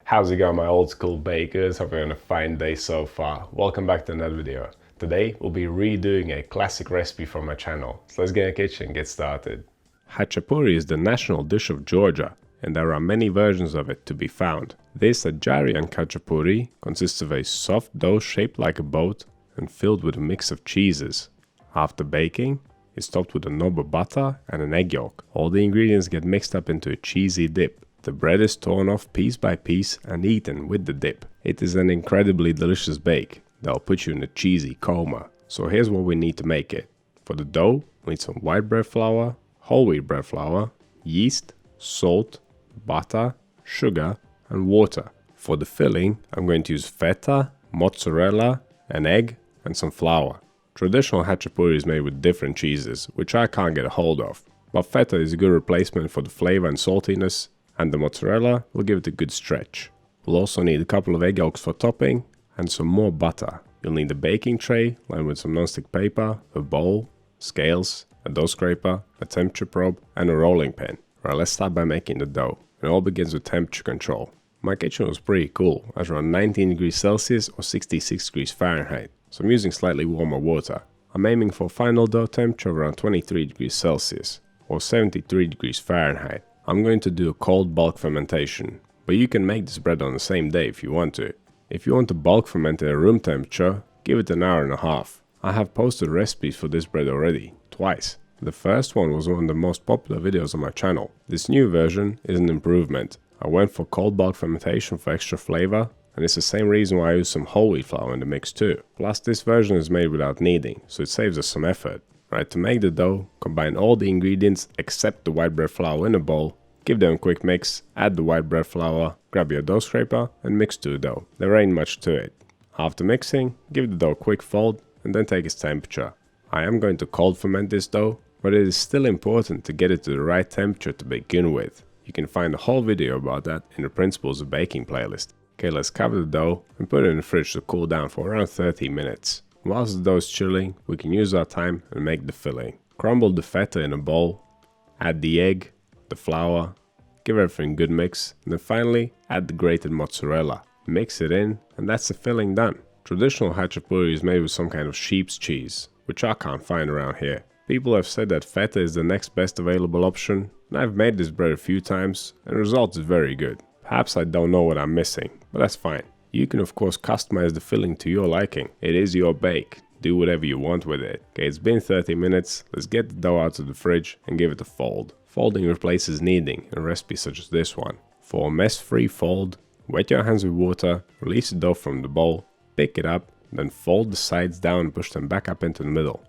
How's it going, my old school bakers? Hope you're having a fine day so far. Welcome back to another video. Today we'll be redoing a classic recipe from my channel. So let's get in the kitchen and get started. Khachapuri is the national dish of Georgia, and there are many versions of it to be found. This Adjarian Khachapuri consists of a soft dough shaped like a boat and filled with a mix of cheeses. After baking, it's topped with a knob of butter and an egg yolk. All the ingredients get mixed up into a cheesy dip. The bread is torn off piece by piece and eaten with the dip. It is an incredibly delicious bake that'll put you in a cheesy coma. So here's what we need to make it. For the dough, we need some white bread flour, whole wheat bread flour, yeast, salt, butter, sugar, and water. For the filling, I'm going to use feta, mozzarella, an egg, and some flour. Traditional Khachapuri is made with different cheeses, which I can't get a hold of. But feta is a good replacement for the flavor and saltiness, and the mozzarella will give it a good stretch. We'll also need a couple of egg yolks for topping, and some more butter. You'll need a baking tray lined with some non-stick paper, a bowl, scales, a dough scraper, a temperature probe, and a rolling pin. Right, let's start by making the dough. It all begins with temperature control. My kitchen was pretty cool, at around 19 degrees Celsius or 66 degrees Fahrenheit, so I'm using slightly warmer water. I'm aiming for a final dough temperature of around 23 degrees Celsius or 73 degrees Fahrenheit. I'm going to do a cold bulk fermentation, but you can make this bread on the same day if you want to. If you want to bulk ferment at room temperature, give it an hour and a half. I have posted recipes for this bread already, twice. The first one was one of the most popular videos on my channel. This new version is an improvement. I went for cold bulk fermentation for extra flavor, and it's the same reason why I use some whole wheat flour in the mix too. Plus, this version is made without kneading, so it saves us some effort. Right, to make the dough, combine all the ingredients except the white bread flour in a bowl, give them a quick mix, add the white bread flour, grab your dough scraper and mix to the dough. There ain't much to it. After mixing, give the dough a quick fold and then take its temperature. I am going to cold ferment this dough, but it is still important to get it to the right temperature to begin with. You can find a whole video about that in the Principles of Baking playlist. Okay, let's cover the dough and put it in the fridge to cool down for around 30 minutes. Whilst the dough is chilling, we can use our time and make the filling. Crumble the feta in a bowl, add the egg, the flour, give everything a good mix, and then finally add the grated mozzarella. Mix it in, and that's the filling done. Traditional Khachapuri is made with some kind of sheep's cheese, which I can't find around here. People have said that feta is the next best available option, and I've made this bread a few times, and the result is very good. Perhaps I don't know what I'm missing, but that's fine. You can of course customize the filling to your liking. It is your bake. Do whatever you want with it. Okay, it's been 30 minutes. Let's get the dough out of the fridge and give it a fold. Folding replaces kneading in recipes such as this one. For a mess-free fold, wet your hands with water, release the dough from the bowl, pick it up, then fold the sides down and push them back up into the middle.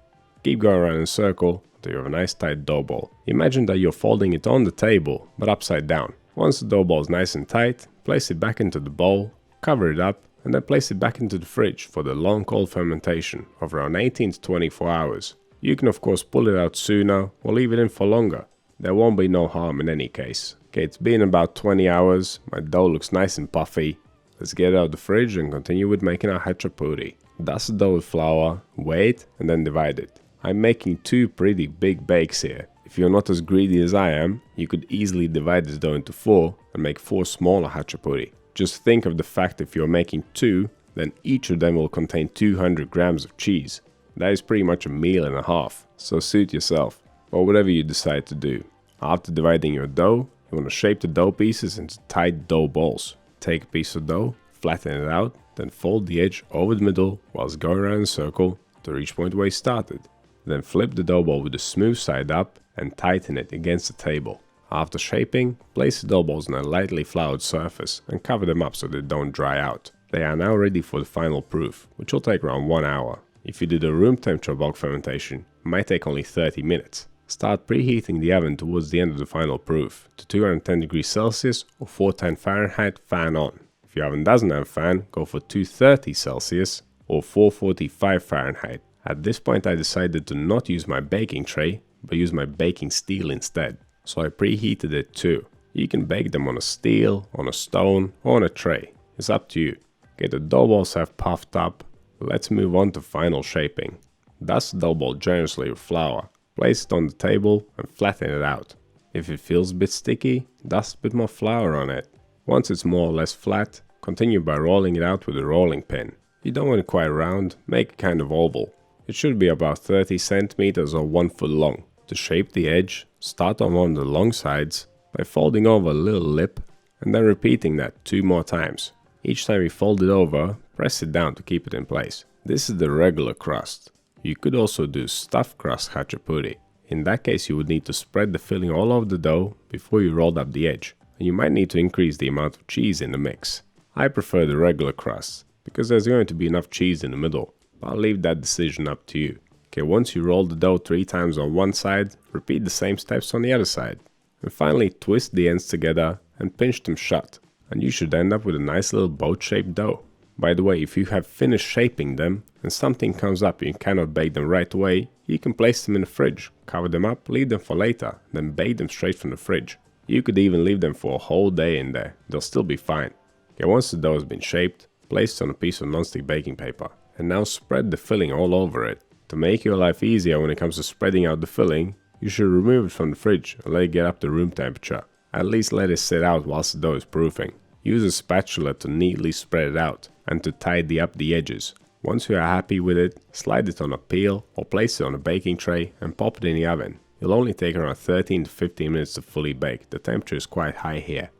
Keep going around in a circle until you have a nice tight dough ball. Imagine that you're folding it on the table, but upside down. Once the dough ball is nice and tight, place it back into the bowl, cover it up, and then place it back into the fridge for the long cold fermentation of around 18 to 24 hours. You can of course pull it out sooner or leave it in for longer. There won't be no harm in any case. Okay, it's been about 20 hours, my dough looks nice and puffy. Let's get it out of the fridge and continue with making our Khachapuri. Dust the dough with flour, weigh it, and then divide it. I'm making two pretty big bakes here. If you're not as greedy as I am, you could easily divide this dough into 4 and make 4 smaller Khachapuri. Just think of the fact if you're making 2, then each of them will contain 200 grams of cheese. That is pretty much a meal and a half, so suit yourself, or whatever you decide to do. After dividing your dough, you want to shape the dough pieces into tight dough balls. Take a piece of dough, flatten it out, then fold the edge over the middle whilst going around in a circle to reach point where you started. Then flip the dough ball with the smooth side up and tighten it against the table. After shaping, place the dough balls on a lightly floured surface and cover them up so they don't dry out. They are now ready for the final proof, which will take around 1 hour. If you did a room temperature bulk fermentation, it might take only 30 minutes. Start preheating the oven towards the end of the final proof to 210 degrees Celsius or 410 Fahrenheit fan on. If your oven doesn't have a fan, go for 230 Celsius or 445 Fahrenheit. At this point I decided to not use my baking tray, but use my baking steel instead. So I preheated it too. You can bake them on a steel, on a stone, or on a tray. It's up to you. Okay, the dough balls have puffed up. Let's move on to final shaping. Dust the dough ball generously with flour. Place it on the table and flatten it out. If it feels a bit sticky, dust a bit more flour on it. Once it's more or less flat, continue by rolling it out with a rolling pin. You don't want it quite round, make it kind of oval. It should be about 30 centimeters or 1 foot long. To shape the edge, start on one of the long sides by folding over a little lip and then repeating that 2 more times. Each time you fold it over, press it down to keep it in place. This is the regular crust. You could also do stuffed crust khachapuri. In that case, you would need to spread the filling all over the dough before you rolled up the edge, and you might need to increase the amount of cheese in the mix. I prefer the regular crust because there's going to be enough cheese in the middle, but I'll leave that decision up to you. Okay, once you roll the dough 3 times on one side, repeat the same steps on the other side. And finally twist the ends together and pinch them shut, and you should end up with a nice little boat-shaped dough. By the way, if you have finished shaping them and something comes up and you cannot bake them right away, you can place them in the fridge, cover them up, leave them for later, then bake them straight from the fridge. You could even leave them for a whole day in there, they'll still be fine. Okay, once the dough has been shaped, place it on a piece of non-stick baking paper, and now spread the filling all over it. To make your life easier when it comes to spreading out the filling, you should remove it from the fridge and let it get up to room temperature. At least let it sit out whilst the dough is proofing. Use a spatula to neatly spread it out and to tidy up the edges. Once you are happy with it, slide it on a peel or place it on a baking tray and pop it in the oven. It'll only take around 13 to 15 minutes to fully bake. The temperature is quite high here.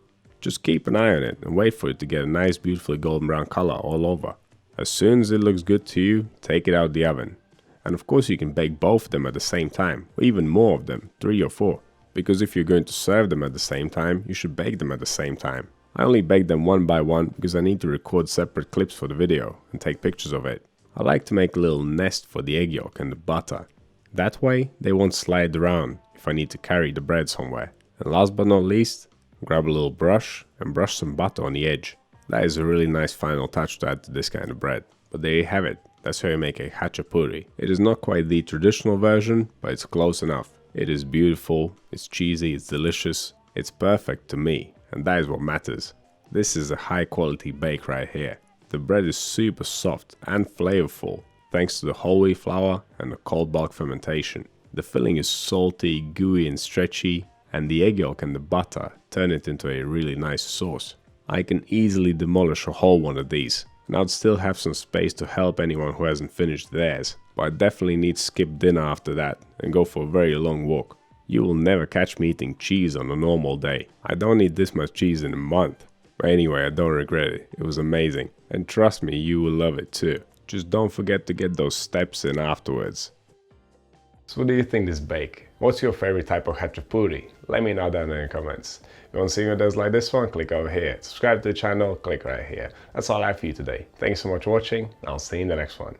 Just keep an eye on it and wait for it to get a nice beautifully golden brown color all over. As soon as it looks good to you, take it out of the oven. And of course you can bake both of them at the same time, or even more of them, 3 or 4. Because if you're going to serve them at the same time, you should bake them at the same time. I only bake them one by one because I need to record separate clips for the video and take pictures of it. I like to make a little nest for the egg yolk and the butter. That way they won't slide around if I need to carry the bread somewhere. And last but not least, grab a little brush and brush some butter on the edge. That is a really nice final touch to add to this kind of bread. But there you have it. That's how you make a khachapuri. It is not quite the traditional version, but it's close enough. It is beautiful, it's cheesy, it's delicious, it's perfect to me, and that is what matters. This is a high quality bake right here. The bread is super soft and flavorful thanks to the whole wheat flour and the cold bulk fermentation. The filling is salty, gooey and stretchy, and the egg yolk and the butter turn it into a really nice sauce. I can easily demolish a whole one of these, and I'd still have some space to help anyone who hasn't finished theirs. But I definitely need to skip dinner after that and go for a very long walk. You will never catch me eating cheese on a normal day. I don't eat this much cheese in a month. But anyway, I don't regret it. It was amazing. And trust me, you will love it too. Just don't forget to get those steps in afterwards. So what do you think this bake? What's your favorite type of khachapuri? Let me know down in the comments. If you want to see videos like this one, click over here. Subscribe to the channel, click right here. That's all I have for you today. Thanks so much for watching, and I'll see you in the next one.